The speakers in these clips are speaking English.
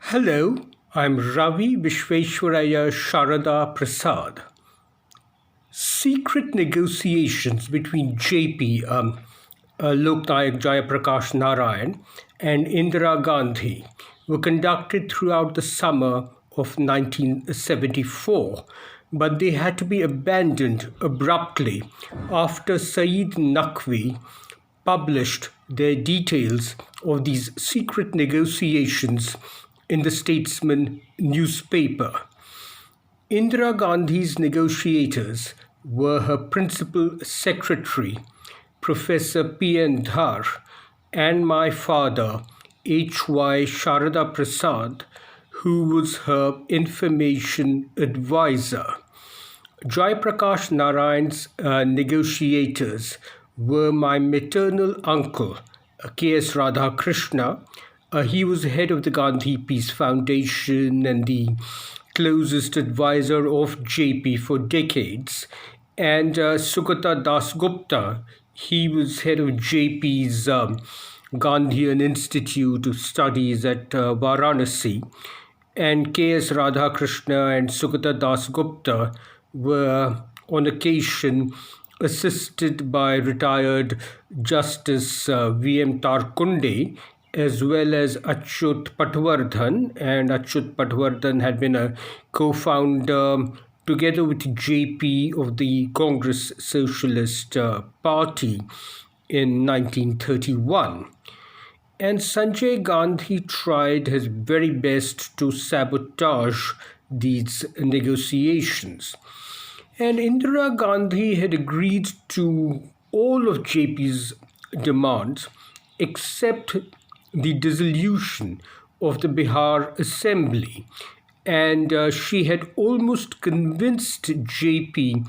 Hello, I'm Ravi Visvesvaraya Sharada Prasad. Secret negotiations between Loknayak Jaya Prakash Narayan and Indira Gandhi were conducted throughout the summer of 1974, but they had to be abandoned abruptly after Saeed Naqvi published their details of these secret negotiations in the Statesman newspaper. Indira Gandhi's negotiators were her principal secretary, Professor P.N. Dhar, and my father, HY Sharada Prasad, who was her information advisor. Jaya Prakash Narayan's negotiators were my maternal uncle, KS Radhakrishna. He was head of the Gandhi Peace Foundation and the closest advisor of JP for decades. And Sugata Dasgupta, he was head of JP's Gandhian Institute of Studies at Varanasi. And KS Radhakrishna and Sugata Dasgupta were on occasion assisted by retired Justice V.M. Tarkunde as well as Achyut Patwardhan, and Achyut Patwardhan had been a co-founder together with JP of the Congress Socialist Party in 1931. And Sanjay Gandhi tried his very best to sabotage these negotiations. And Indira Gandhi had agreed to all of JP's demands except the dissolution of the Bihar Assembly. And she had almost convinced JP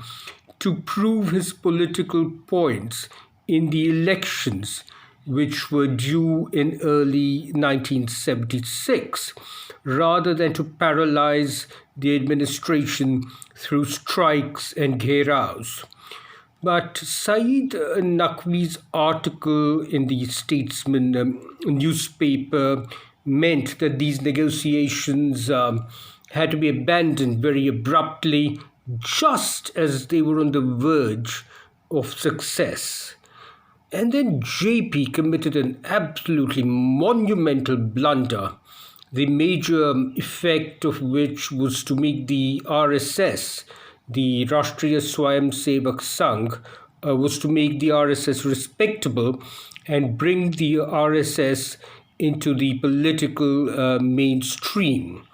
to prove his political points in the elections, which were due in early 1976, rather than to paralyze the administration through strikes and gheraos. But Saeed Naqvi's article in the Statesman newspaper meant that these negotiations had to be abandoned very abruptly, just as they were on the verge of success. And then JP committed an absolutely monumental blunder, the major effect of which was to make the RSS, the Rashtriya Swayamsevak Sangh, was to make the RSS respectable and bring the RSS into the political mainstream.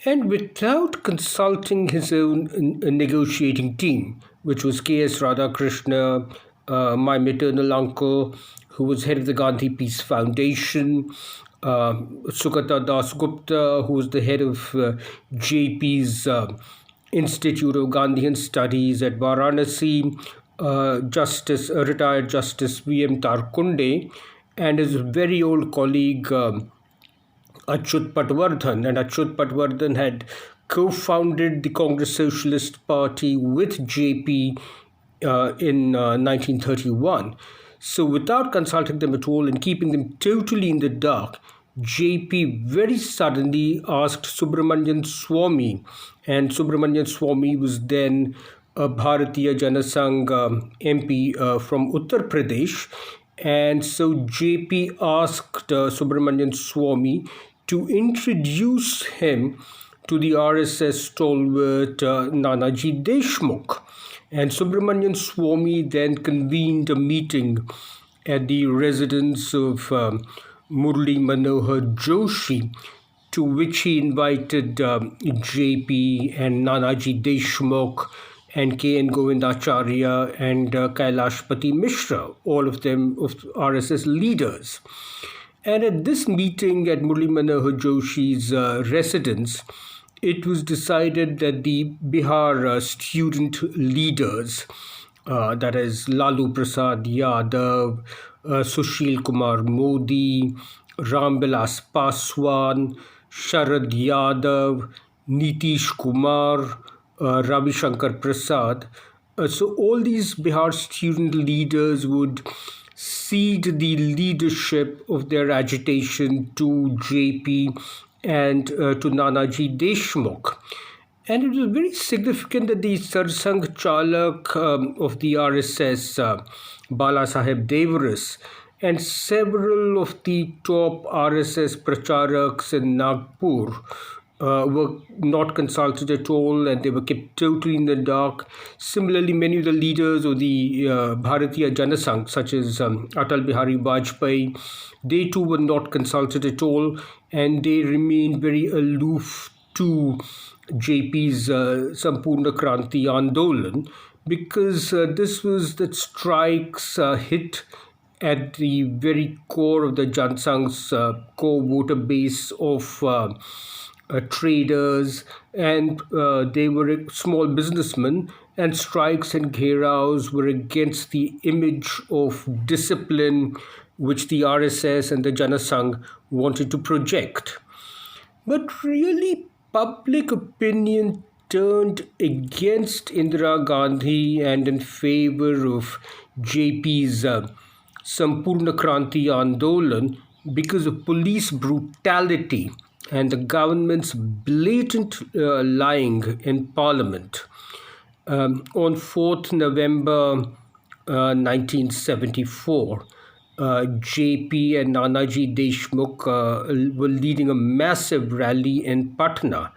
And without consulting his own negotiating team, which was KS Radhakrishna, my maternal uncle, who was head of the Gandhi Peace Foundation, Sugata Dasgupta, who was the head of JP's Institute of Gandhian Studies at Varanasi, retired Justice V.M. Tarkunde, and his very old colleague Achyut Patwardhan. And Achyut Patwardhan had co-founded the Congress Socialist Party with JP in 1931. So without consulting them at all and keeping them totally in the dark, JP very suddenly asked Subramanian Swamy, and Subramanian Swamy was then a Bharatiya Janasangh MP from Uttar Pradesh. And so JP asked Subramanian Swamy to introduce him to the RSS stalwart Nanaji Deshmukh. And Subramanian Swamy then convened a meeting at the residence of Murli Manohar Joshi, to which he invited JP and Nanaji Deshmukh and K.N. Govindacharya and Kailashpati Mishra, all of them of RSS leaders. And at this meeting at Murli Manohar Joshi's residence, it was decided that the Bihar student leaders, that is Lalu Prasad Yadav, Sushil Kumar Modi, Ramvilas Paswan, Sharad Yadav, Nitish Kumar, Ravi Shankar Prasad. So all these Bihar student leaders would cede the leadership of their agitation to JP and to Nanaji Deshmukh. And it was very significant that the Sarsang Chalak of the RSS, Bala Saheb Devaras, and several of the top RSS pracharaks in Nagpur were not consulted at all, and they were kept totally in the dark. Similarly, many of the leaders of the Bharatiya Janasangh, such as Atal Bihari Vajpayee, they too were not consulted at all, and they remained very aloof to JP's Sampurna Kranti Andolan, because this was that strikes hit at the very core of the Jansangh's core voter base of traders, and they were small businessmen, and strikes and gheraos were against the image of discipline which the RSS and the Janasangh wanted to project. But really, public opinion turned against Indira Gandhi and in favor of JP's Sampurna Kranti Andolan because of police brutality and the government's blatant lying in Parliament. On 4th November 1974, JP and Nanaji Deshmukh were leading a massive rally in Patna,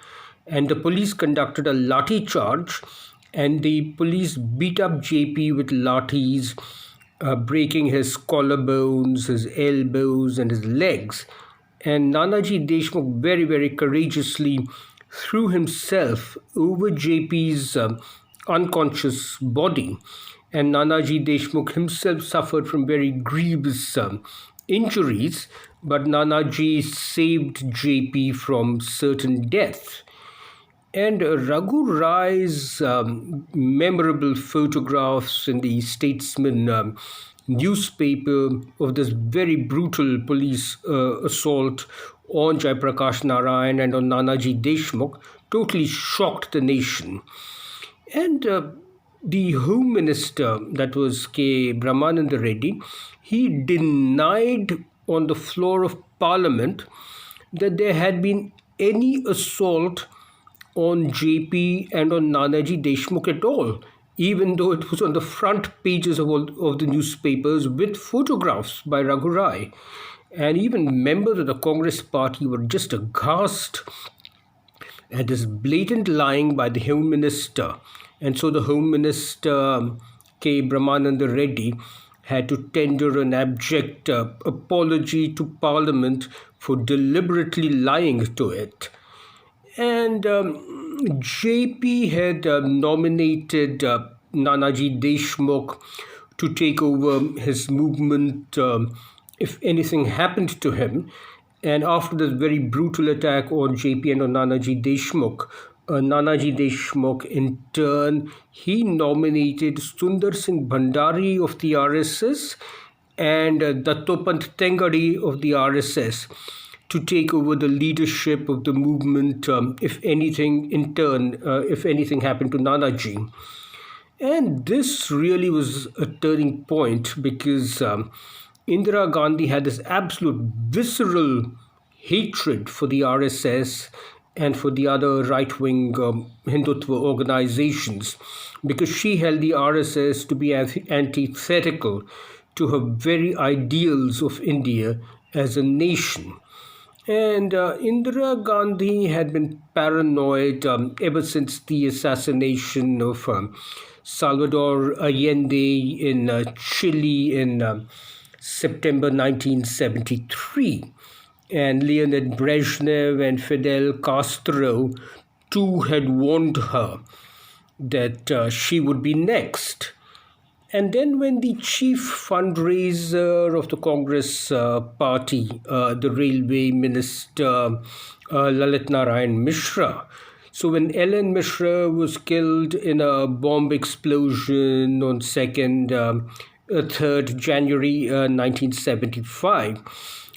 and the police conducted a lathi charge, and the police beat up JP with lathis, breaking his collarbones, his elbows, and his legs. And Nanaji Deshmukh very, very courageously threw himself over JP's unconscious body. And Nanaji Deshmukh himself suffered from very grievous injuries, but Nanaji saved JP from certain death. And Raghu Rai's memorable photographs in the Statesman newspaper of this very brutal police assault on Jaya Prakash Narayan and on Nanaji Deshmukh totally shocked the nation. And the Home Minister, that was K. Brahmananda Reddy, he denied on the floor of Parliament that there had been any assault on JP and on Nanaji Deshmukh at all, even though it was on the front pages of all of the newspapers with photographs by Raghu Rai. And even members of the Congress party were just aghast at this blatant lying by the Home Minister. And so the Home Minister, K. Brahmananda Reddy, had to tender an abject apology to Parliament for deliberately lying to it. And JP had nominated Nanaji Deshmukh to take over his movement if anything happened to him. And after this very brutal attack on JP and on Nanaji Deshmukh, in turn, he nominated Sundar Singh Bhandari of the RSS and Dattopant Tengadi of the RSS to take over the leadership of the movement, if anything happened to Nanaji. And this really was a turning point, because Indira Gandhi had this absolute visceral hatred for the RSS and for the other right-wing Hindutva organizations, because she held the RSS to be antithetical to her very ideals of India as a nation. And Indira Gandhi had been paranoid ever since the assassination of Salvador Allende in Chile in September 1973. And Leonid Brezhnev and Fidel Castro too had warned her that she would be next. And then when the chief fundraiser of the Congress party, the railway minister, Lalit Narayan Mishra, so when Ellen Mishra was killed in a bomb explosion on 3rd January 1975,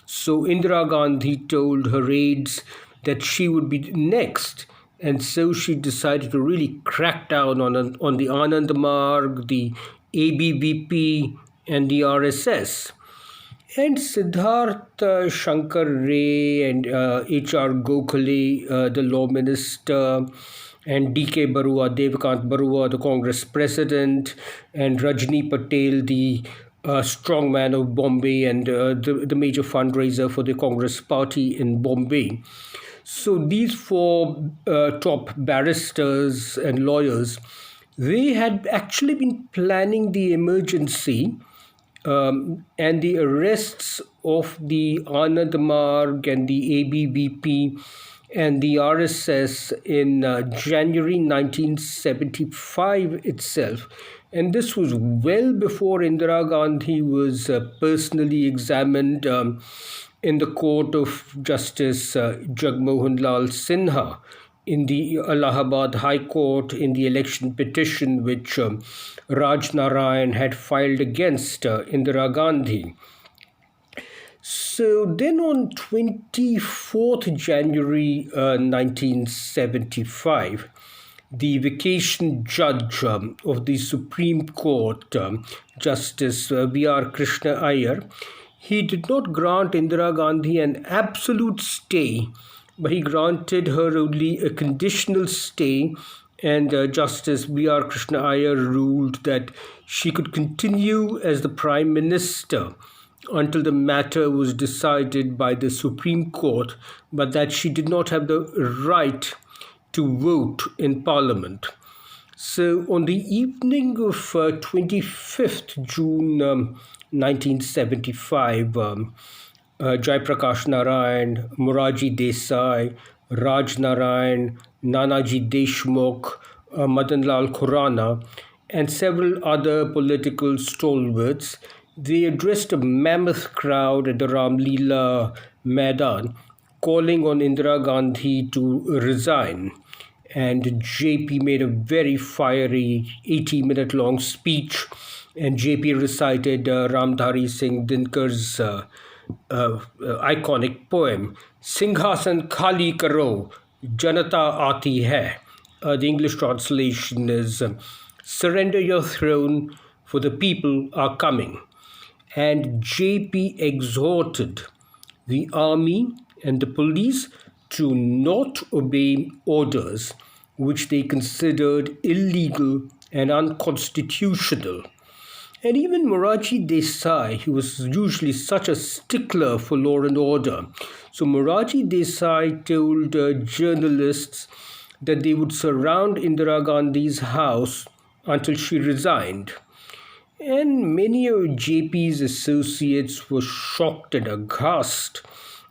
so Indira Gandhi told her aides that she would be next. And so she decided to really crack down on the Anand Marg, the ABVP, and the RSS. And Siddharth Shankar Ray and H.R. Gokhale, the law minister, and D.K. Barua, Devakant Barua, the Congress president, and Rajni Patel, the strongman of Bombay and the major fundraiser for the Congress party in Bombay. So these four top barristers and lawyers, they had actually been planning the emergency and the arrests of the Anand Marg and the ABVP and the RSS in January 1975 itself. And this was well before Indira Gandhi was personally examined in the court of Justice Jagmohan Lal Sinha in the Allahabad High Court in the election petition which Raj Narayan had filed against Indira Gandhi. So then on 24th January 1975, the vacation judge of the Supreme Court, Justice V.R. Krishna Iyer, he did not grant Indira Gandhi an absolute stay, but he granted her only a conditional stay, and Justice V.R. Krishna Iyer ruled that she could continue as the Prime Minister until the matter was decided by the Supreme Court, but that she did not have the right to vote in Parliament. So on the evening of 25th June 1975, Jaya Prakash Narayan, Morarji Desai, Raj Narayan, Nanaji Deshmukh, Madan Lal Khurana, and several other political stalwarts, they addressed a mammoth crowd at the Ramlila Maidan, calling on Indira Gandhi to resign. And JP made a very fiery 80-minute-long speech, and JP recited Ramdhari Singh Dinkar's iconic poem, Singhasan Khali Karo, Janata Aati Hai. The English translation is, surrender your throne, for the people are coming. And JP exhorted the army and the police to not obey orders which they considered illegal and unconstitutional. And even Morarji Desai, he was usually such a stickler for law and order. So Morarji Desai told journalists that they would surround Indira Gandhi's house until she resigned. And many of JP's associates were shocked and aghast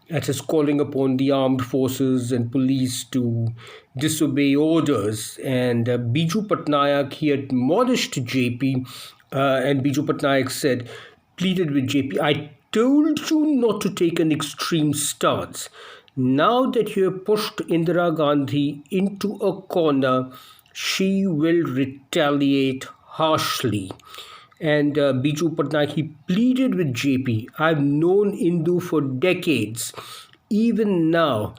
at his calling upon the armed forces and police to disobey orders. And Biju Patnaik, he admonished JP, and Biju Patnaik said, pleaded with JP, I told you not to take an extreme stance. Now that you have pushed Indira Gandhi into a corner, she will retaliate harshly. And Biju Patnaik, he pleaded with JP, I've known Indu for decades. Even now,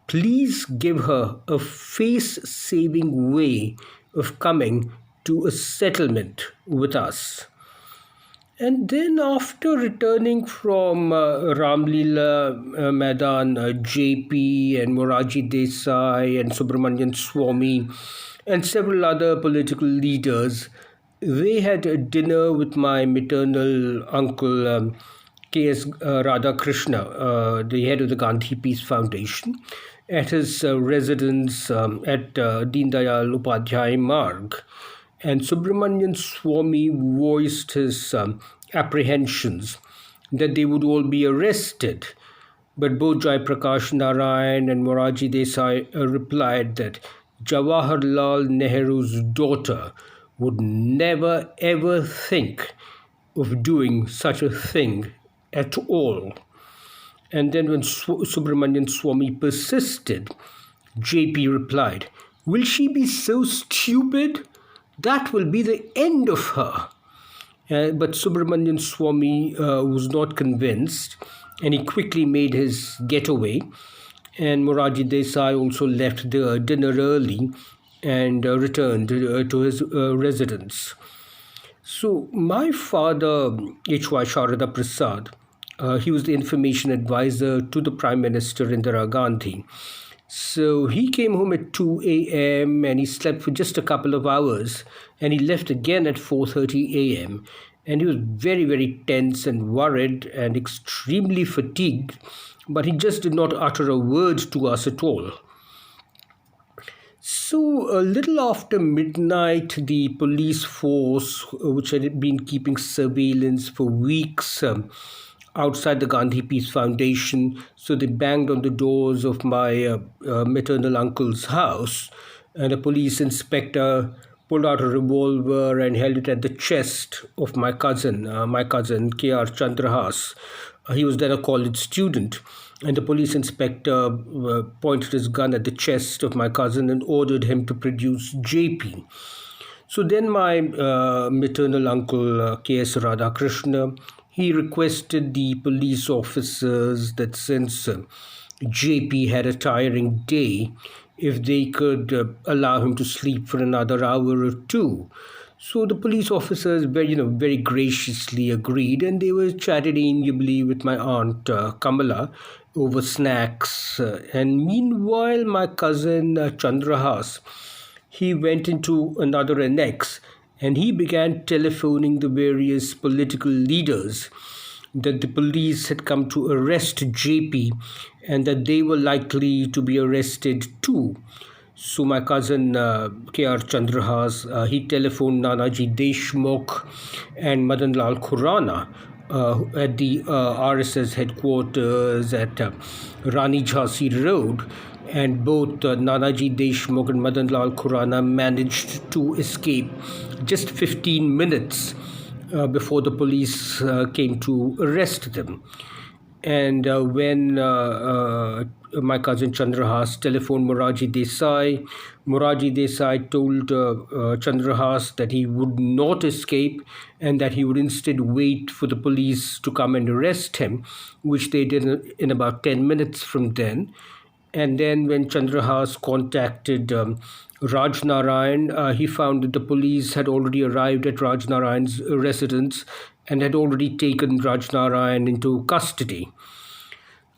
please give her a face-saving way of coming to a settlement with us. And then after returning from Ramlila Maidan, JP and Morarji Desai and Subramanian Swamy and several other political leaders, they had a dinner with my maternal uncle, KS Radhakrishna, the head of the Gandhi Peace Foundation, at his residence at Deen Dayal Upadhyay Marg. And Subramanian Swamy voiced his apprehensions that they would all be arrested. But both Jaya Prakash Narayan and Morarji Desai replied that Jawaharlal Nehru's daughter would never ever think of doing such a thing at all. And then when Subramanian Swamy persisted, JP replied, will she be so stupid? That will be the end of her. But Subramanian Swamy was not convinced, and he quickly made his getaway. And Morarji Desai also left the dinner early and returned to his residence. So my father, HY Sharada Prasad, He was the information advisor to the Prime Minister Indira Gandhi. So he came home at 2 a.m. and he slept for just a couple of hours, and he left again at 4:30 a.m. And he was very, very tense and worried and extremely fatigued, but he just did not utter a word to us at all. So, a little after midnight, the police force, which had been keeping surveillance for weeks outside the Gandhi Peace Foundation, so they banged on the doors of my maternal uncle's house, and a police inspector pulled out a revolver and held it at the chest of my cousin KR Chandrahas. He was then a college student, and the police inspector pointed his gun at the chest of my cousin and ordered him to produce JP. So then my maternal uncle, KS Radhakrishna, he requested the police officers that since JP had a tiring day, if they could allow him to sleep for another hour or two. So the police officers very graciously agreed, and they were chatted amiably with my aunt Kamala over snacks. And meanwhile, my cousin Chandrahas, he went into another annex and he began telephoning the various political leaders that the police had come to arrest JP and that they were likely to be arrested too. So my cousin KR Chandrahas, he telephoned Nanaji Deshmukh and Madan Lal Khurana at the RSS headquarters at Rani Jhansi Road, and both Nanaji Deshmukh and Madan Lal Khurana managed to escape just 15 minutes before the police came to arrest them. And when my cousin Chandrahas telephoned Moraji Desai told Chandrahas that he would not escape and that he would instead wait for the police to come and arrest him, which they did in about 10 minutes from then. And then when Chandrahas contacted Raj Narayan, he found that the police had already arrived at Raj Narayan's residence and had already taken Raj Narayan into custody.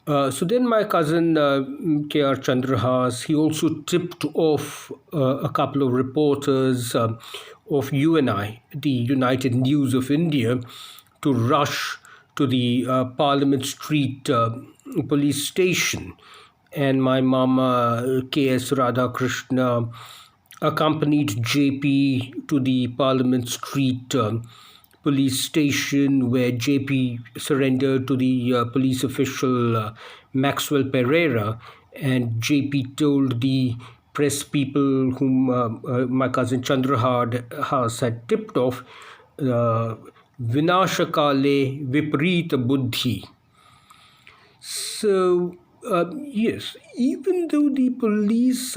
So then my cousin KR Chandrahas, he also tipped off a couple of reporters of UNI, the United News of India, to rush to the Parliament Street police station. And my mama, KS Radhakrishna, accompanied JP to the Parliament Street police station, where JP surrendered to the police official Maxwell Pereira, and JP told the press people whom my cousin Chandrahas had tipped off, Vinashakale Viparita Buddhi. So, yes, even though the police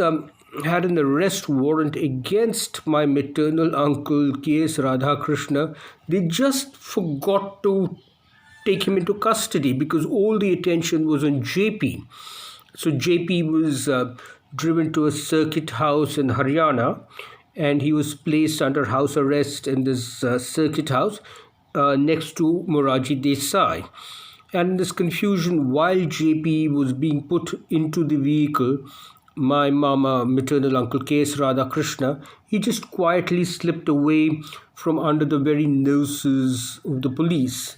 had an arrest warrant against my maternal uncle KS Radhakrishna, they just forgot to take him into custody because all the attention was on JP. So JP was driven to a circuit house in Haryana, and he was placed under house arrest in this circuit house next to Moraji Desai. And in this confusion, while JP was being put into the vehicle, my mama, maternal uncle KS Radhakrishna, he just quietly slipped away from under the very noses of the police.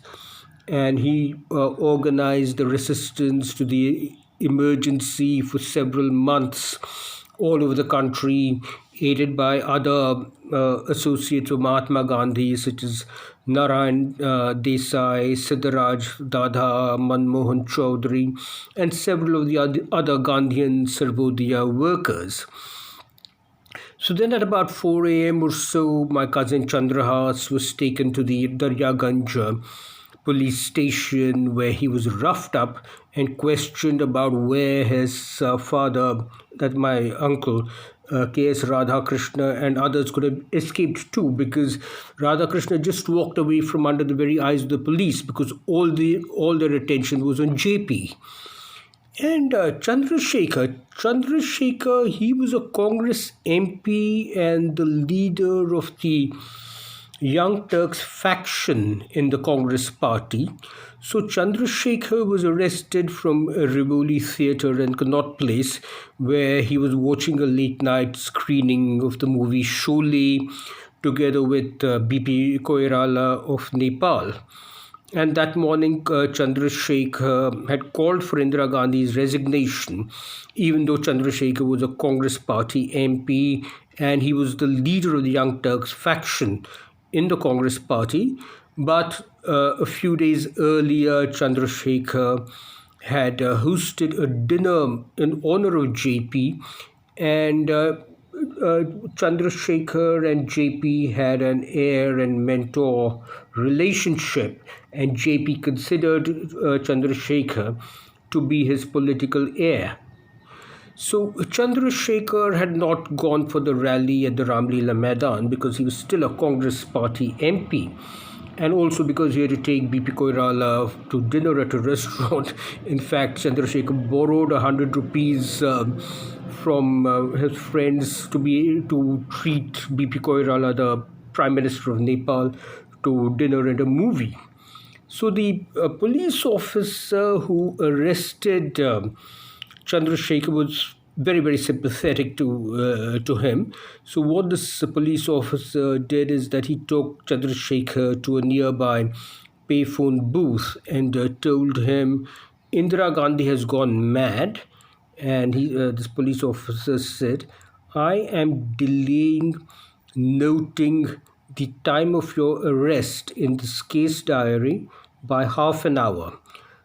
And he organized the resistance to the emergency for several months all over the country, aided by other associates of Mahatma Gandhi, such as Narayan Desai, Siddharaj Dada, Manmohan Chaudhary, and several of the other Gandhian Sarvodaya workers. So then at about 4 a.m. or so, my cousin Chandrahas was taken to the Daryaganj police station, where he was roughed up and questioned about where his father, that my uncle, KS Radhakrishna, and others could have escaped too, because Radhakrishna just walked away from under the very eyes of the police because all their attention was on JP. And Chandrasekhar, he was a Congress MP and the leader of the Young Turks faction in the Congress party. So Chandrasekhar was arrested from a Rivoli theatre in Connaught Place, where he was watching a late night screening of the movie Sholay together with BP Koirala of Nepal. And that morning, Chandrasekhar had called for Indira Gandhi's resignation, even though Chandrasekhar was a Congress party MP and he was the leader of the Young Turks faction in the Congress party. But a few days earlier, Chandrasekhar had hosted a dinner in honor of JP, and Chandrasekhar and JP had an heir and mentor relationship, and JP considered Chandrasekhar to be his political heir. So Chandrasekhar had not gone for the rally at the Ramlila Maidan because he was still a Congress party MP, and also because he had to take BP Koirala to dinner at a restaurant. In fact, Chandrasekhar borrowed 100 rupees from his friends to treat BP Koirala, the Prime Minister of Nepal, to dinner and a movie. So the police officer who arrested Chandrasekhar was very, very sympathetic to him. So what this police officer did is that he took Chandrasekhar to a nearby payphone booth and told him Indira Gandhi has gone mad. And this police officer said, I am delaying noting the time of your arrest in this case diary by half an hour.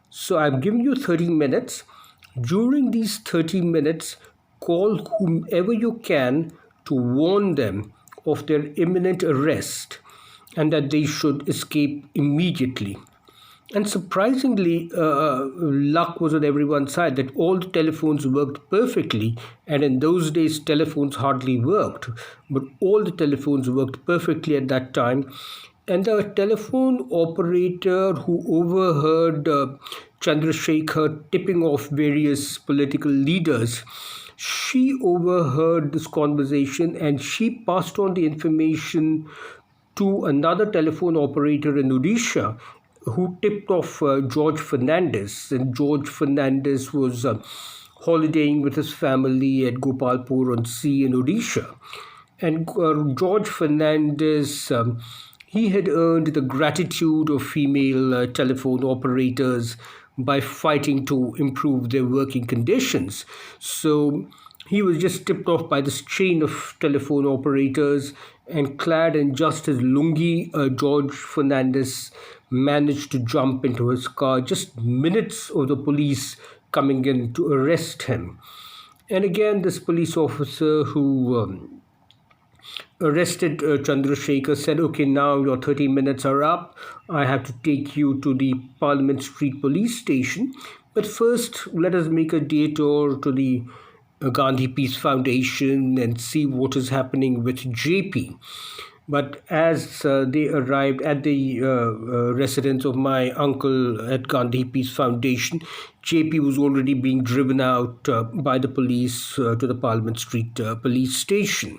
So I've given you 30 minutes. During these 30 minutes, call whomever you can to warn them of their imminent arrest and that they should escape immediately. And surprisingly, luck was on everyone's side that all the telephones worked perfectly. And in those days, telephones hardly worked. But all the telephones worked perfectly at that time. And the telephone operator who overheard Chandrasekhar tipping off various political leaders, she overheard this conversation and she passed on the information to another telephone operator in Odisha who tipped off George Fernandez. And George Fernandez was holidaying with his family at Gopalpur on Sea in Odisha. And George Fernandez, he had earned the gratitude of female telephone operators by fighting to improve their working conditions. So he was just tipped off by this chain of telephone operators, and clad in just his lungi, George Fernandez managed to jump into his car just minutes of the police coming in to arrest him. And again, this police officer who arrested Chandrasekhar said, okay, now your 30 minutes are up. I have to take you to the Parliament Street police station. But first, let us make a detour to the Gandhi Peace Foundation and see what is happening with JP. But as they arrived at the residence of my uncle at Gandhi Peace Foundation, JP was already being driven out by the police to the Parliament Street police station.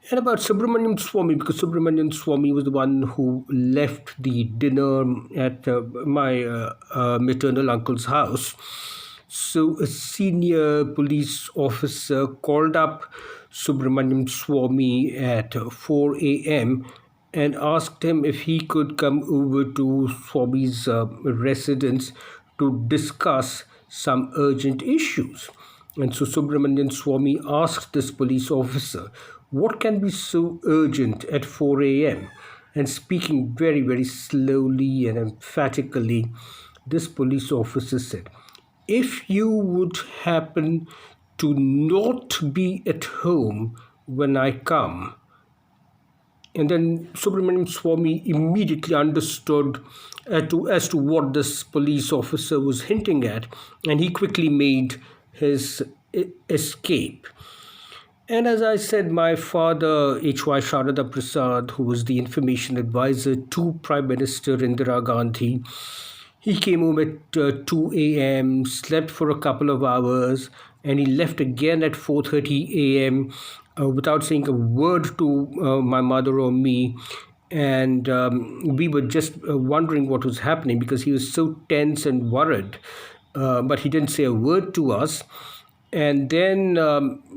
And about Subramanian Swamy, because Subramanian Swamy was the one who left the dinner at my maternal uncle's house. So a senior police officer called up Subramanian Swamy at 4 a.m. and asked him if he could come over to Swamy's residence to discuss some urgent issues. And so Subramanian Swamy asked this police officer, what can be so urgent at 4 a.m.? And speaking very, very slowly and emphatically, this police officer said, if you would happen to not be at home when I come. And then Subramanian Swamy immediately understood as to what this police officer was hinting at, and he quickly made his escape. And as I said, my father, HY Sharada Prasad, who was the information advisor to Prime Minister Indira Gandhi, he came home at 2 a.m., slept for a couple of hours, and he left again at 4:30 a.m. Without saying a word to my mother or me. And we were just wondering what was happening because he was so tense and worried. But he didn't say a word to us. And then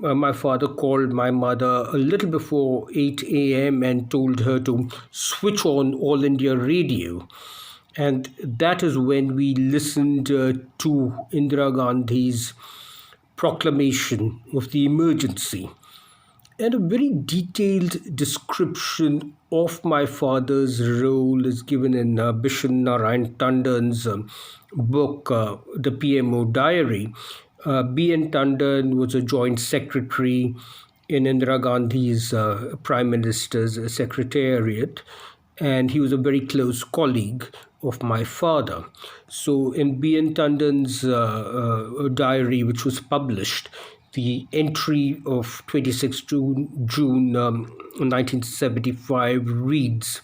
my father called my mother a little before 8 a.m. and told her to switch on All India Radio. And that is when we listened to Indira Gandhi's proclamation of the emergency, and a very detailed description of my father's role is given in Bishan Narayan Tandon's book, The PMO Diary. B.N. Tandon was a joint secretary in Indira Gandhi's Prime Minister's Secretariat, and he was a very close colleague of my father. So, in B.N. Tandon's diary, which was published, the entry of 26 June 1975 reads,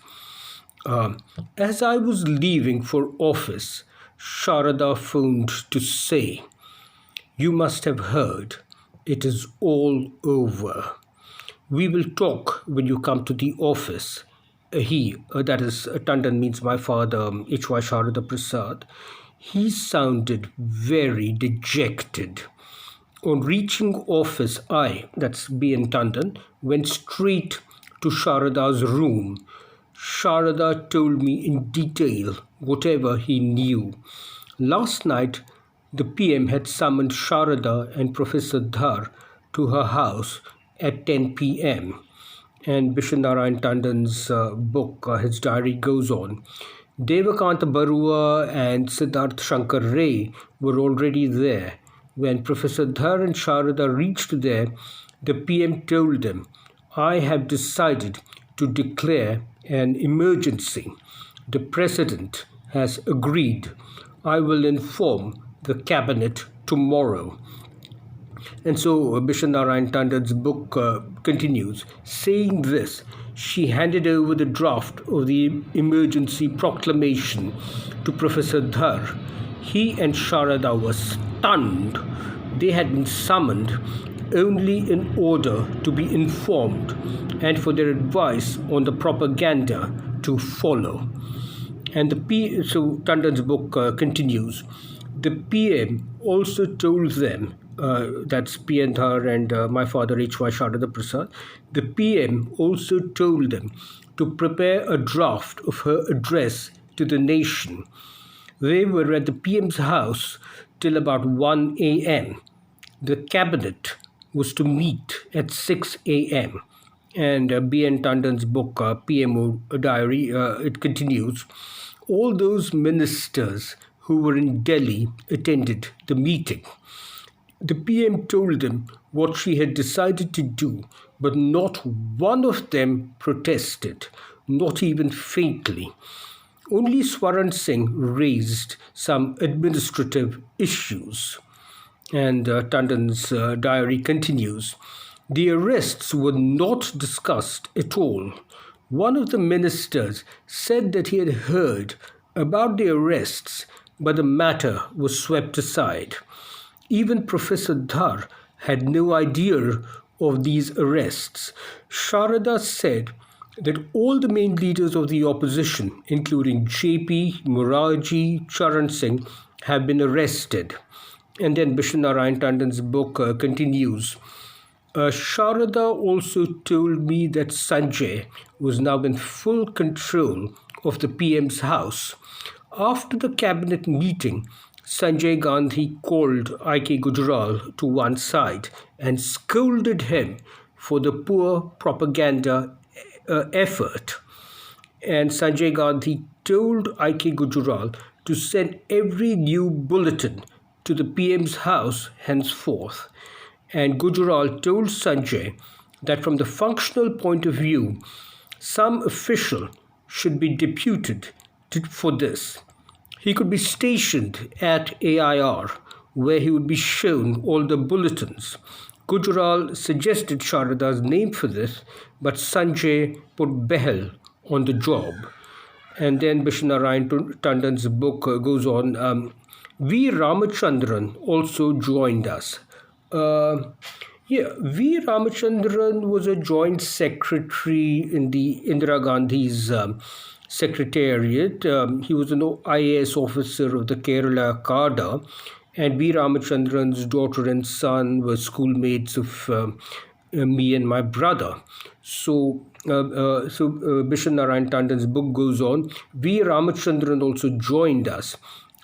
as I was leaving for office, Sharada phoned to say, "You must have heard, it is all over. We will talk when you come to the office." That is, Tandon means my father, HY Sharada Prasad, he sounded very dejected. On reaching office, that's B.N. Tandon, went straight to Sharada's room. Sharada told me in detail whatever he knew. Last night, the PM had summoned Sharada and Professor Dhar to her house at 10 p.m. And Bishan Narayan Tandon's book, his diary, goes on. Devakanta Barua and Siddharth Shankar Ray were already there. When Professor Dhar and Sharada reached there, the PM told them, "I have decided to declare an emergency. The President has agreed. I will inform the Cabinet tomorrow." And so Bishan Narayan Tandon's book continues. Saying this, she handed over the draft of the emergency proclamation to Professor Dhar. He and Sharada were stunned. They had been summoned only in order to be informed and for their advice on the propaganda to follow. And so Tandon's book continues. The PM also told them, that's P.N. Dhar and my father H.Y. Sharada Prasad, the PM also told them to prepare a draft of her address to the nation. They were at the PM's house till about 1 a.m. The cabinet was to meet at 6 a.m. And B.N. Tandon's book, PMO Diary, it continues. All those ministers who were in Delhi attended the meeting. The PM told them what she had decided to do, but not one of them protested, not even faintly. Only Swaran Singh raised some administrative issues. And Tandon's diary continues. The arrests were not discussed at all. One of the ministers said that he had heard about the arrests, but the matter was swept aside. Even Professor Dhar had no idea of these arrests. Sharada said that all the main leaders of the opposition, including JP, Morarji, Charan Singh, have been arrested. And then Bishan Narayan Tandon's book continues. Sharada also told me that Sanjay was now in full control of the PM's house. After the cabinet meeting, Sanjay Gandhi called I.K. Gujral to one side and scolded him for the poor propaganda effort. And Sanjay Gandhi told I.K. Gujral to send every new bulletin to the PM's house henceforth. And Gujral told Sanjay that from the functional point of view, some official should be deputed for this. He could be stationed at AIR, where he would be shown all the bulletins. Gujral suggested Sharada's name for this, but Sanjay put Behel on the job. And then Bishan Narayan Tandon's book goes on. V. Ramachandran also joined us. Yeah, V. Ramachandran was a joint secretary in the Indira Gandhi's secretariat. He was an IAS officer of the Kerala Cadre, and V. Ramachandran's daughter and son were schoolmates of me and my brother. Bishop Narayan Tandon's book goes on. V. Ramachandran also joined us.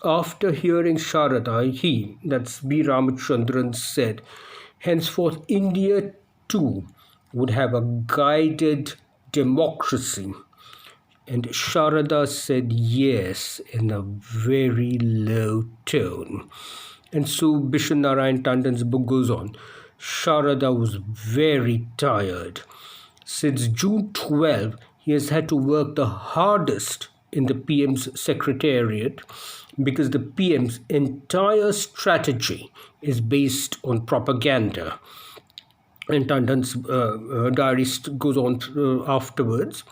After hearing Sharada, that's V. Ramachandran, said, henceforth, India too would have a guided democracy. And Sharada said yes in a very low tone. And so Bishop Narayan Tandon's book goes on. Sharada was very tired. Since June 12, he has had to work the hardest in the PM's secretariat because the PM's entire strategy is based on propaganda. And Tandon's diary goes on afterwards.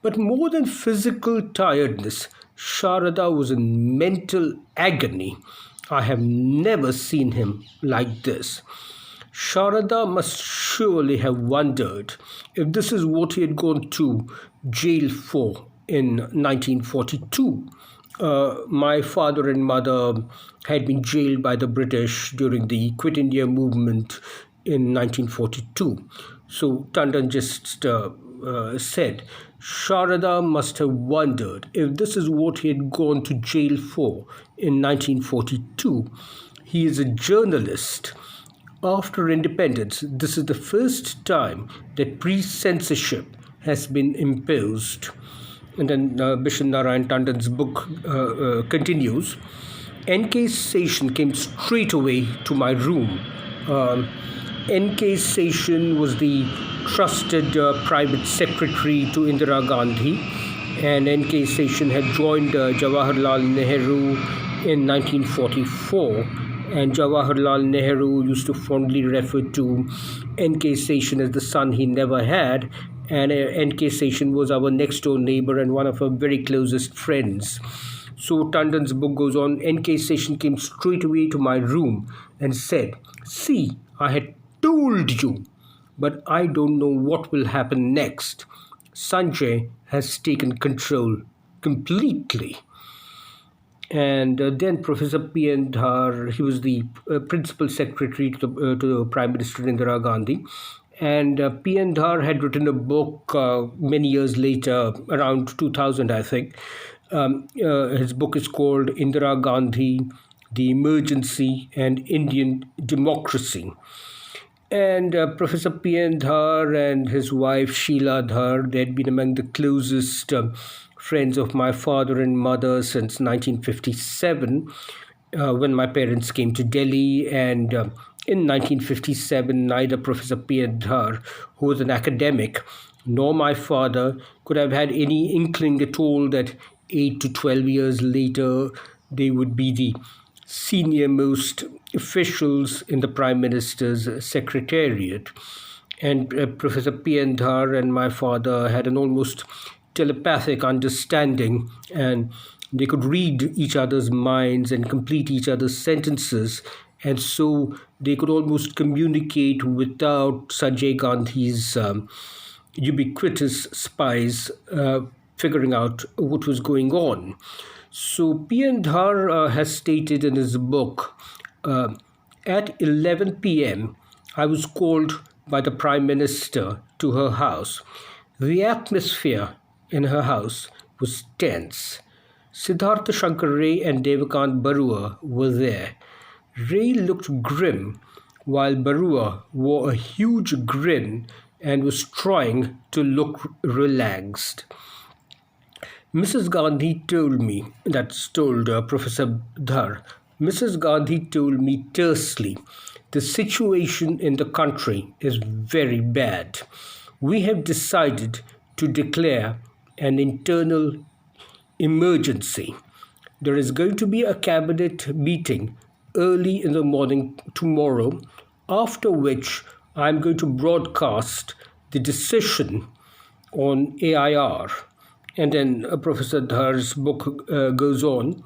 But more than physical tiredness, Sharada was in mental agony. I have never seen him like this. Sharada must surely have wondered if this is what he had gone to jail for in 1942. My father and mother had been jailed by the British during the Quit India movement in 1942. So Tandon just said, Sharada must have wondered if this is what he had gone to jail for in 1942. He is a journalist. After independence, this is the first time that pre-censorship has been imposed. And then Bishop Narayan Tandon's book continues. N.K. Seshan came straight away to my room. N.K. Seshan was the trusted private secretary to Indira Gandhi, and N.K. Seshan had joined Jawaharlal Nehru in 1944, and Jawaharlal Nehru used to fondly refer to N.K. Seshan as the son he never had, and N.K. Seshan was our next door neighbor and one of our very closest friends. So Tandon's book goes on. N.K. Seshan came straight away to my room and said, "See, I had told you, but I don't know what will happen next. Sanjay has taken control completely." And then Professor P.N. Dhar, he was the principal secretary to the Prime Minister Indira Gandhi. And P.N. Dhar had written a book many years later, around 2000, I think. His book is called Indira Gandhi, The Emergency and Indian Democracy. And Professor P.N. Dhar and his wife Sheila Dhar, they had been among the closest friends of my father and mother since 1957, when my parents came to Delhi. And in 1957, neither Professor P.N. Dhar, who was an academic, nor my father could have had any inkling at all that 8 to 12 years later they would be the senior most officials in the Prime Minister's secretariat. And Professor P.N. Dhar and my father had an almost telepathic understanding, and they could read each other's minds and complete each other's sentences, and so they could almost communicate without Sanjay Gandhi's ubiquitous spies figuring out what was going on. So P.N. Dhar has stated in his book, at 11 p.m., I was called by the Prime Minister to her house. The atmosphere in her house was tense. Siddhartha Shankar Ray and Devakant Barua were there. Ray looked grim, while Barua wore a huge grin and was trying to look relaxed. Mrs. Gandhi told me, that's told Professor Dhar, Mrs. Gandhi told me tersely, the situation in the country is very bad. We have decided to declare an internal emergency. There is going to be a cabinet meeting early in the morning tomorrow, after which I'm going to broadcast the decision on AIR. And then Professor Dhar's book goes on.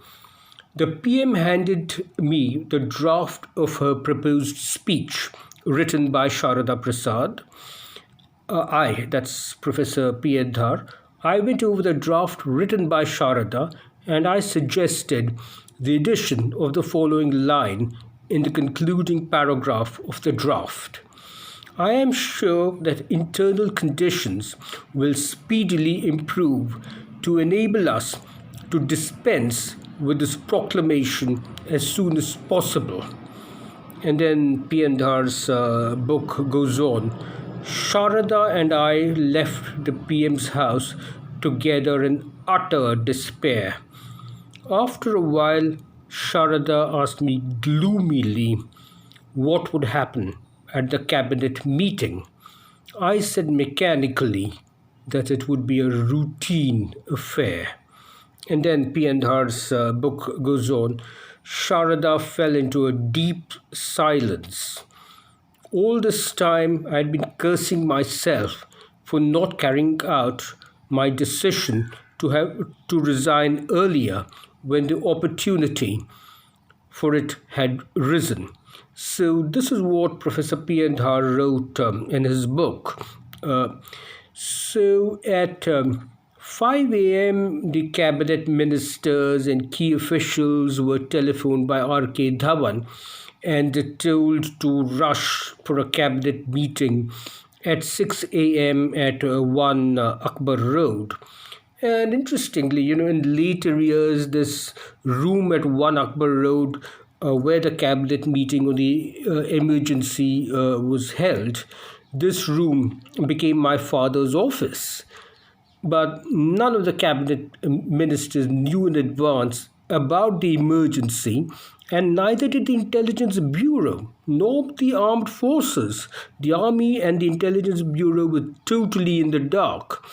The PM handed me the draft of her proposed speech written by Sharada Prasad. That's Professor P. Dhar, I went over the draft written by Sharada and I suggested the addition of the following line in the concluding paragraph of the draft. I am sure that internal conditions will speedily improve to enable us to dispense with this proclamation as soon as possible. And then P. Dhar's book goes on. Sharada and I left the PM's house together in utter despair. After a while, Sharada asked me gloomily what would happen at the cabinet meeting. I said mechanically that it would be a routine affair. And then P. Dhar's book goes on. Sharada fell into a deep silence. All this time, I had been cursing myself for not carrying out my decision to resign earlier when the opportunity for it had risen. So this is what Professor P. Dhar wrote in his book. So at 5 a.m., the cabinet ministers and key officials were telephoned by R.K. Dhawan and told to rush for a cabinet meeting at 6 a.m. at 1 Akbar Road. And interestingly, in later years, this room at 1 Akbar Road, where the cabinet meeting or the emergency was held, this room became my father's office. But none of the cabinet ministers knew in advance about the emergency, and neither did the Intelligence Bureau nor the armed forces. The Army and the Intelligence Bureau were totally in the dark.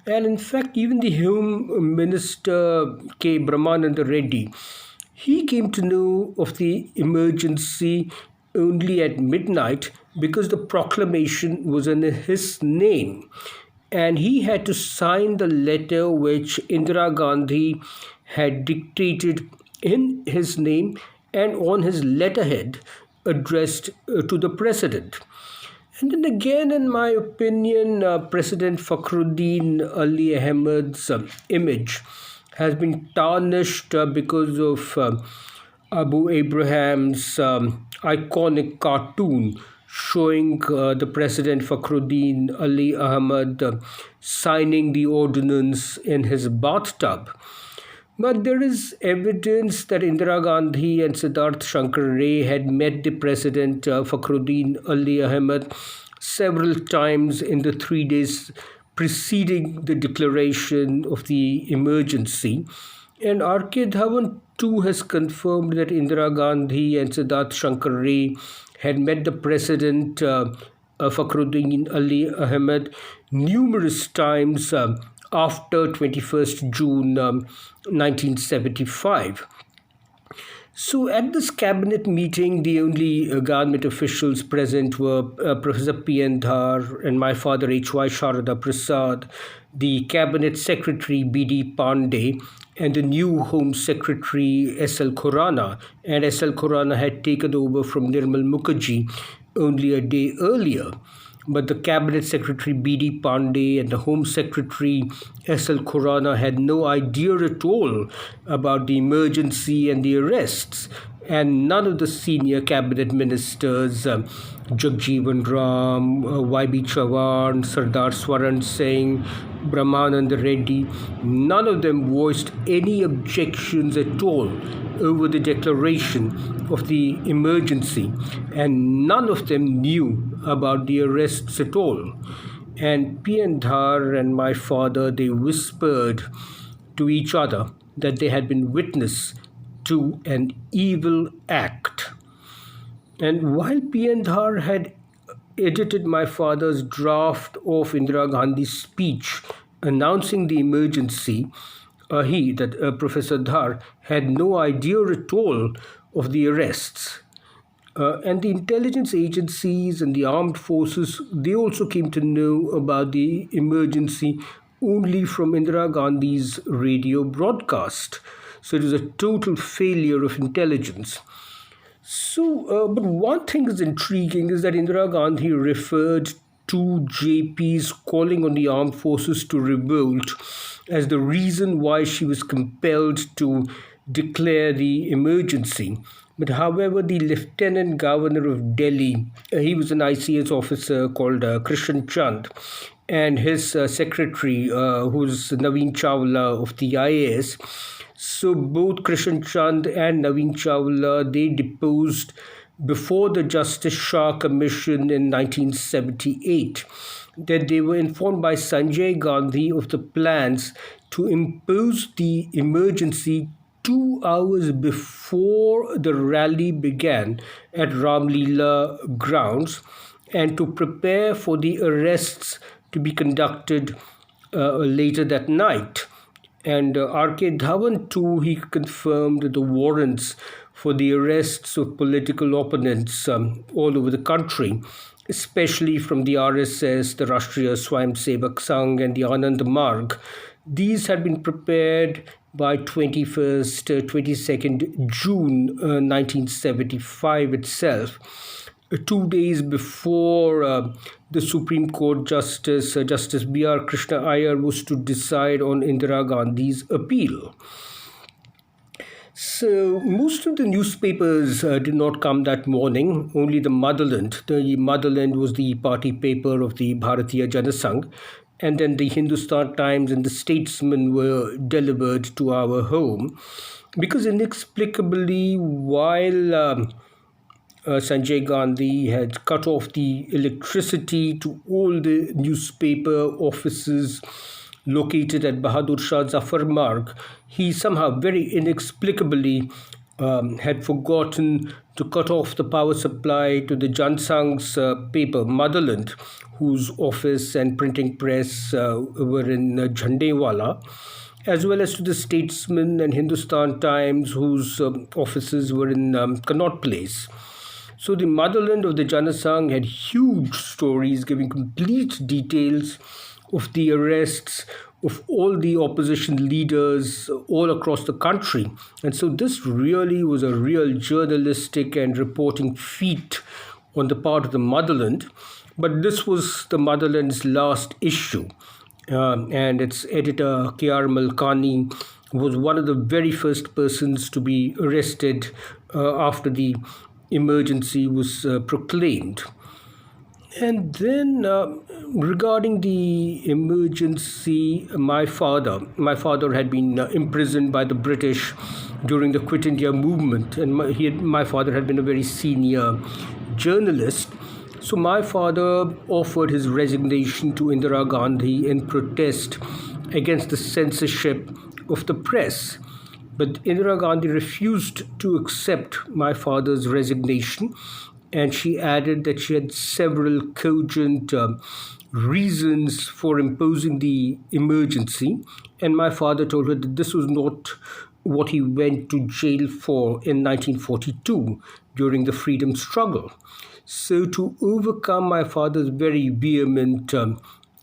And in fact, even the Home Minister K. Brahmananda Reddy, he came to know of the emergency only at midnight because the proclamation was in his name. And he had to sign the letter which Indira Gandhi had dictated in his name and on his letterhead addressed to the president. And then again, in my opinion, President Fakhruddin Ali Ahmed's image has been tarnished because of Abu Abraham's iconic cartoon showing the President Fakhruddin Ali Ahmed signing the ordinance in his bathtub. But there is evidence that Indira Gandhi and Siddharth Shankar Ray had met the President Fakhruddin Ali Ahmed several times in the 3 days preceding the declaration of the emergency. And R.K. Dhawan too has confirmed that Indira Gandhi and Siddharth Shankar Ray had met the President Fakhruddin Ali Ahmed numerous times after 21st June 1975. So at this cabinet meeting, the only government officials present were Professor P. Dhar and my father HY Sharada Prasad, the cabinet secretary B.D. Pandey, and the new Home Secretary S.L. Khurana. And S.L. Khurana had taken over from Nirmal Mukherjee only a day earlier. But the Cabinet Secretary B.D. Pandey and the Home Secretary S.L. Khurana had no idea at all about the emergency and the arrests. And none of the senior cabinet ministers, Jagjeevan Ram, Y.B. Chavan, Sardar Swaran Singh, Brahmananda Reddy, none of them voiced any objections at all over the declaration of the emergency, and none of them knew about the arrests at all. And P. Dhar and my father, they whispered to each other that they had been witness to an evil act. And while P. Dhar had edited my father's draft of Indira Gandhi's speech announcing the emergency, Professor Dhar, had no idea at all of the arrests. And the intelligence agencies and the armed forces, they also came to know about the emergency only from Indira Gandhi's radio broadcast. So it was a total failure of intelligence. But one thing is intriguing is that Indira Gandhi referred to JP's calling on the armed forces to revolt as the reason why she was compelled to declare the emergency. But however, the Lieutenant Governor of Delhi, he was an ICS officer called Krishan Chand, and his secretary, who's Naveen Chawla of the IAS. So both Krishan Chand and Naveen Chawla, they deposed before the Justice Shah Commission in 1978 that they were informed by Sanjay Gandhi of the plans to impose the emergency 2 hours before the rally began at Ramlila grounds and to prepare for the arrests to be conducted later that night. And R.K. Dhawan too, he confirmed the warrants for the arrests of political opponents all over the country, especially from the RSS, the Rashtriya Swayamsevak Sangh, and the Anand Marg. These had been prepared by 22nd June 1975 itself. 2 days before the Supreme Court Justice B.R. Krishna Iyer was to decide on Indira Gandhi's appeal. So most of the newspapers did not come that morning, only the Motherland. The Motherland was the party paper of the Bharatiya Janasangh, and then the Hindustan Times and the Statesman were delivered to our home because inexplicably, while Sanjay Gandhi had cut off the electricity to all the newspaper offices located at Bahadur Shah Zafar Marg, he somehow very inexplicably had forgotten to cut off the power supply to the Jansangh's paper Motherland, whose office and printing press were in Jhandewala, as well as to the Statesman and Hindustan Times, whose offices were in Connaught Place. So the Motherland of the Janasangh had huge stories giving complete details of the arrests of all the opposition leaders all across the country. And so this really was a real journalistic and reporting feat on the part of the Motherland. But this was the Motherland's last issue. And its editor, KR Malkani, was one of the very first persons to be arrested after the emergency was proclaimed. And then regarding the emergency, my father had been imprisoned by the British during the Quit India movement, and my father had been a very senior journalist. So my father offered his resignation to Indira Gandhi in protest against the censorship of the press. But Indira Gandhi refused to accept my father's resignation, and she added that she had several cogent reasons for imposing the emergency. And my father told her that this was not what he went to jail for in 1942 during the freedom struggle. So to overcome my father's very vehement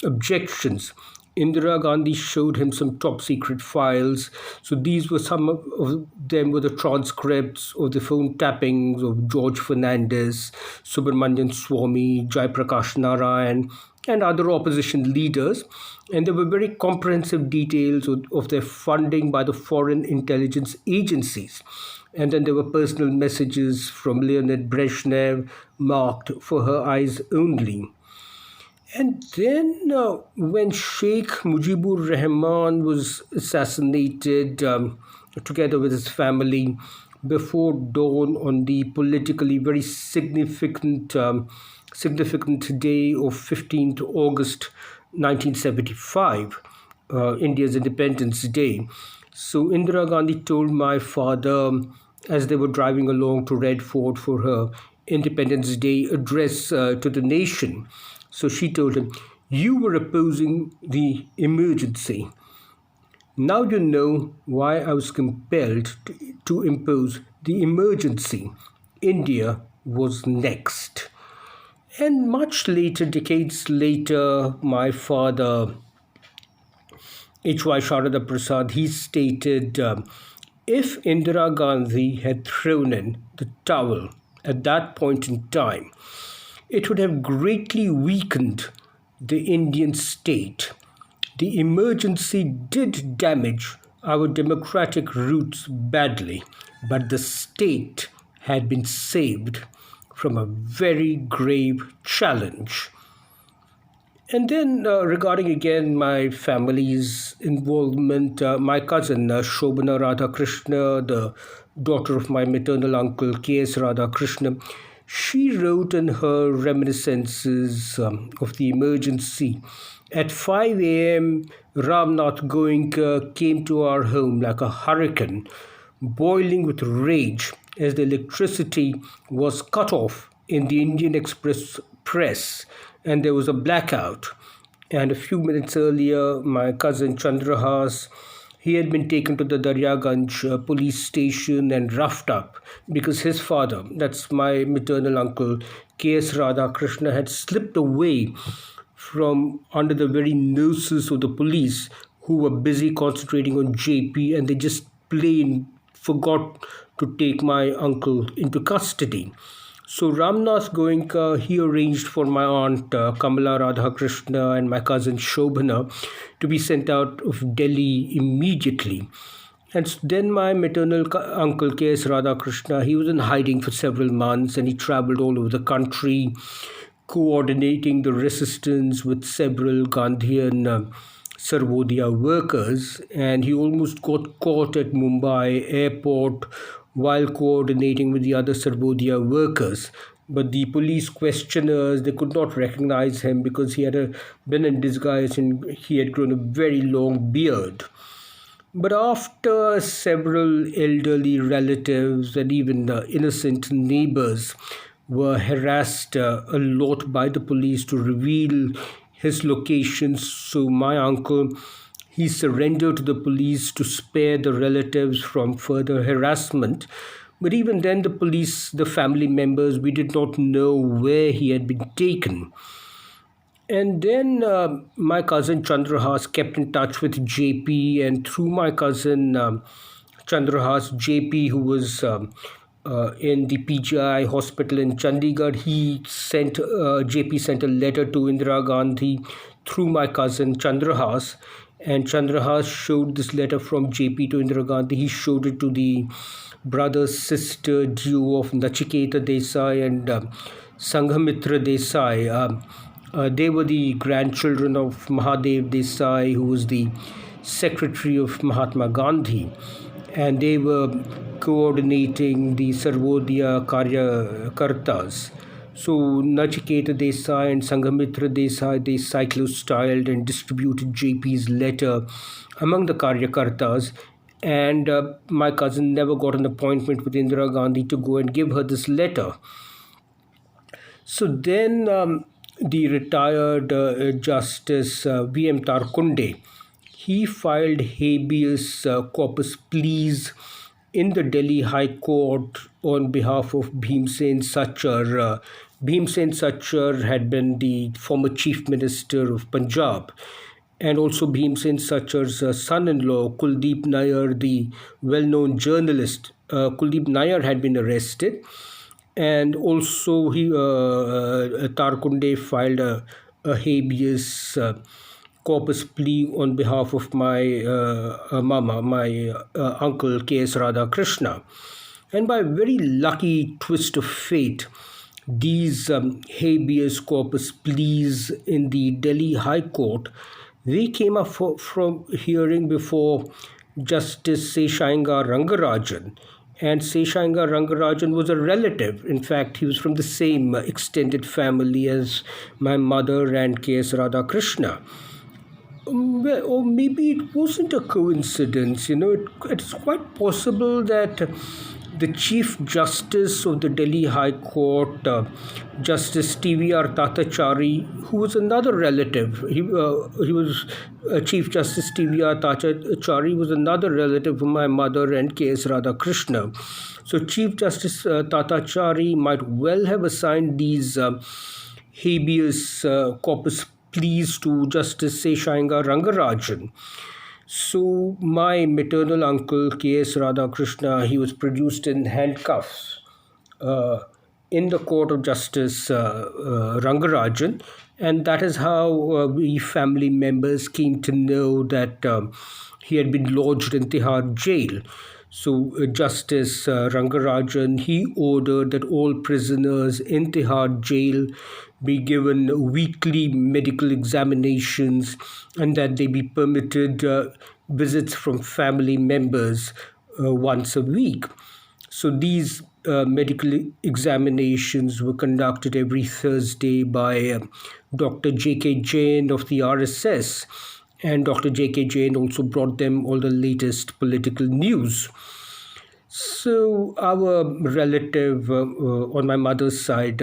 objections, Indira Gandhi showed him some top secret files. So these were some of them were the transcripts of the phone tappings of George Fernandez, Subramanian Swamy, Jaya Prakash Narayan, and other opposition leaders. And there were very comprehensive details of their funding by the foreign intelligence agencies. And then there were personal messages from Leonid Brezhnev marked for her eyes only. And then when Sheikh Mujibur Rahman was assassinated together with his family before dawn on the politically very significant day of 15th August 1975, India's Independence Day. So Indira Gandhi told my father as they were driving along to Red Fort for her Independence Day address to the nation. So she told him, "You were opposing the emergency. Now you know why I was compelled to impose the emergency. India was next." And much later, decades later, my father, HY Sharada Prasad, he stated If Indira Gandhi had thrown in the towel at that point in time, it would have greatly weakened the Indian state. The emergency did damage our democratic roots badly, but the state had been saved from a very grave challenge. And then, regarding again my family's involvement, my cousin Shobana Radhakrishna, the daughter of my maternal uncle KS Radhakrishna, she wrote in her reminiscences of the emergency. At 5 a.m., Ramnath Goenka came to our home like a hurricane, boiling with rage as the electricity was cut off in the Indian Express press and there was a blackout. And a few minutes earlier, my cousin Chandrahas, he had been taken to the Daryaganj police station and roughed up because his father, that's my maternal uncle, KS Radhakrishna, had slipped away from under the very noses of the police who were busy concentrating on JP, and they just plain forgot to take my uncle into custody. So Ramnath Goenka, he arranged for my aunt Kamala Radhakrishna and my cousin Shobhana to be sent out of Delhi immediately. And then my maternal uncle KS Radhakrishna, he was in hiding for several months and he traveled all over the country, coordinating the resistance with several Gandhian Sarvodaya workers, and he almost got caught at Mumbai airport while coordinating with the other Sarvodaya workers. But the police questioners, they could not recognize him because he had been in disguise and he had grown a very long beard. But after several elderly relatives and even innocent neighbors were harassed a lot by the police to reveal his location, so my uncle, he surrendered to the police to spare the relatives from further harassment. But even then, the police, the family members, we did not know where he had been taken. And then my cousin Chandrahas kept in touch with JP, and through my cousin Chandrahas, JP, who was in the PGI hospital in Chandigarh, JP sent a letter to Indira Gandhi through my cousin Chandrahas, and Chandrahas showed this letter from JP to Indira Gandhi. He showed it to the brother-sister duo of Nachiketa Desai and Sanghamitra Desai. They were the grandchildren of Mahadev Desai, who was the secretary of Mahatma Gandhi, and they were coordinating the Sarvodaya Karyakartas. So Nachiketa Desai and Sanghamitra Desai, they cyclo-styled and distributed JP's letter among the Karyakartas, and my cousin never got an appointment with Indira Gandhi to go and give her this letter. So then the retired Justice V.M. Tarkunde, he filed habeas corpus pleas in the Delhi High Court on behalf of Bhimsen Sachar. Bhimsen Sachar had been the former Chief Minister of Punjab, and also Bhimsen Sachar's son-in-law, Kuldip Nayar, the well-known journalist. Kuldip Nayar had been arrested, and also Tarkunde filed a habeas corpus plea on behalf of my uncle KS Radhakrishna. And by a very lucky twist of fate, these habeas corpus pleas in the Delhi High Court, they came up from hearing before Justice Seshayengar Rangarajan. And Seshayengar Rangarajan was a relative. In fact, he was from the same extended family as my mother and KS Radhakrishna. Or maybe it wasn't a coincidence. It's quite possible that the Chief Justice of the Delhi High Court, Justice TVR Tatachari, who was another relative, he was Chief Justice TVR Tatachari was another relative of my mother and KS Radhakrishna. So Chief Justice Tatachari might well have assigned these habeas corpus pleas to Justice Seshayengar Rangarajan. So my maternal uncle KS Radhakrishna, he was produced in handcuffs uh, in the Court of Justice Rangarajan, and that is how we family members came to know that he had been lodged in Tihar jail. So Justice Rangarajan, he ordered that all prisoners in Tihar jail be given weekly medical examinations and that they be permitted visits from family members once a week. So these medical examinations were conducted every Thursday by Dr. J.K. Jain of the RSS. And Dr. J.K. Jain also brought them all the latest political news. So, our relative on my mother's side,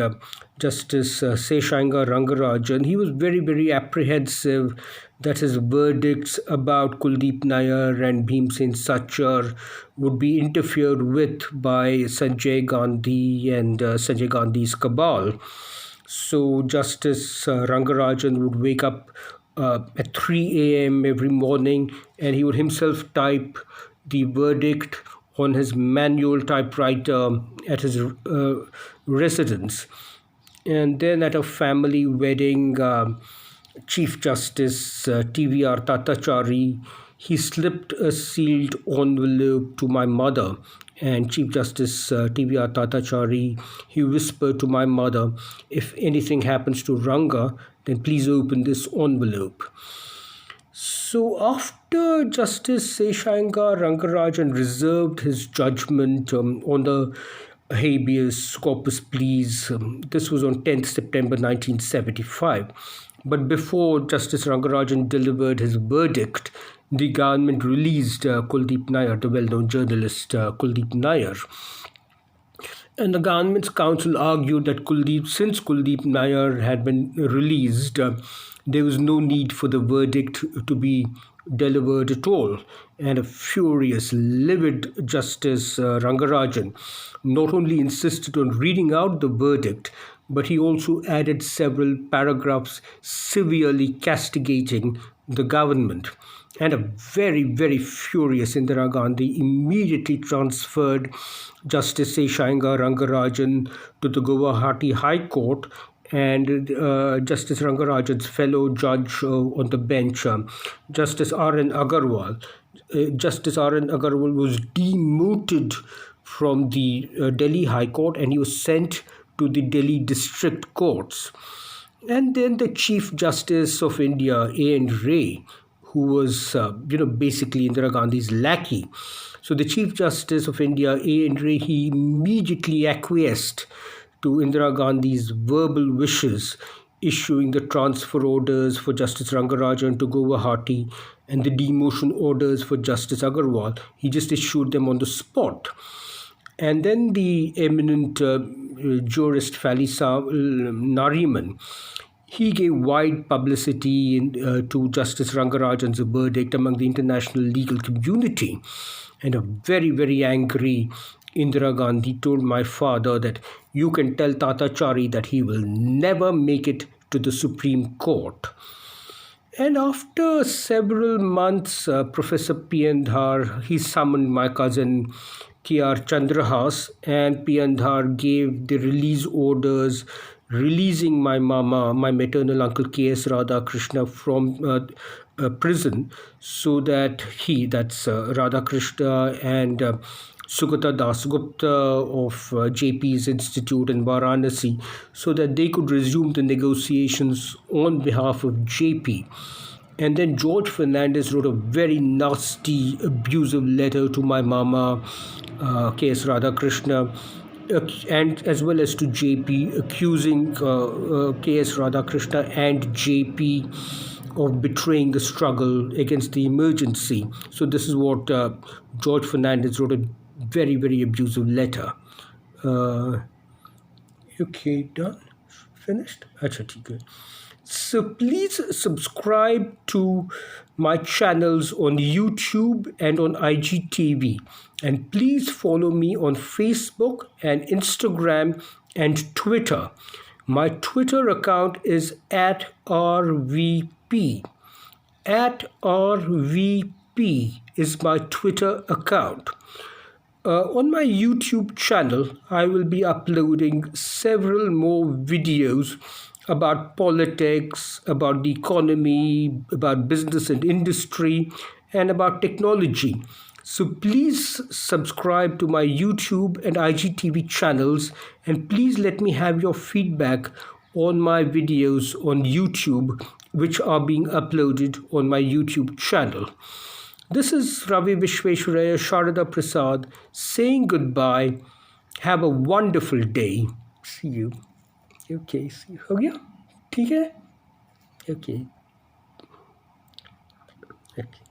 Justice Seshanga Rangarajan, he was very, very apprehensive that his verdicts about Kuldip Nayar and Bhimsen Sachar would be interfered with by Sanjay Gandhi and Sanjay Gandhi's cabal. So Justice Rangarajan would wake up at 3 a.m. every morning and he would himself type the verdict on his manual typewriter at his residence. And then at a family wedding, Chief Justice TVR Tatachari, he slipped a sealed envelope to my mother. And Chief Justice TVR Tatachari, he whispered to my mother, if anything happens to Ranga, then please open this envelope. So after Justice Seshanga Rangarajan reserved his judgment on the habeas corpus pleas, this was on 10th September 1975. But before Justice Rangarajan delivered his verdict, the government released Kuldip Nayar, the well-known journalist Kuldip Nayar. And the government's counsel argued that since Kuldip Nayar had been released, there was no need for the verdict to be delivered at all. And a furious, livid Justice Rangarajan not only insisted on reading out the verdict, but he also added several paragraphs severely castigating the government. And a very, very furious Indira Gandhi immediately transferred Justice Seshanga Rangarajan to the Guwahati High Court, and Justice Rangarajan's fellow judge on the bench, Justice R.N. Agarwal. Justice R.N. Agarwal was demoted from the Delhi High Court and he was sent to the Delhi District Courts. And then the Chief Justice of India, A.N. Ray, who was, basically Indira Gandhi's lackey. So the Chief Justice of India, A.N. Ray, he immediately acquiesced to Indira Gandhi's verbal wishes, issuing the transfer orders for Justice Rangarajan to Guwahati and the demotion orders for Justice Agarwal. He just issued them on the spot. And then the eminent jurist Falisa Nariman, he gave wide publicity to Justice Rangarajan's verdict among the international legal community. And a very, very angry Indira Gandhi told my father that you can tell Tatachari that he will never make it to the Supreme Court. And after several months, Professor Piyandhar, he summoned my cousin KR Chandrahas, and Piyandhar gave the release orders releasing my mama, my maternal uncle KS Radhakrishna from prison, so that that's Radhakrishna and Sugata Dasgupta of JP's Institute in Varanasi, so that they could resume the negotiations on behalf of JP. And then George Fernandez wrote a very nasty, abusive letter to my mama, KS Radhakrishna, and as well as to JP, accusing KS Radhakrishna and JP of betraying the struggle against the emergency. So this is what George Fernandez wrote, a very, very abusive letter. Okay, done? Finished? Achha, theek hai. So please subscribe to my channels on YouTube and on IGTV. And please follow me on Facebook and Instagram and Twitter. My Twitter account is @RVP. @RVP. P is my Twitter account. On my YouTube channel, I will be uploading several more videos about politics, about the economy, about business and industry, and about technology. So please subscribe to my YouTube and IGTV channels, and please let me have your feedback on my videos on YouTube, which are being uploaded on my YouTube channel. This is Ravi Visvesvaraya Sharada Prasad saying goodbye. Have a wonderful day. See you. Okay, see you. हो गया? ठीक है? Okay. Okay.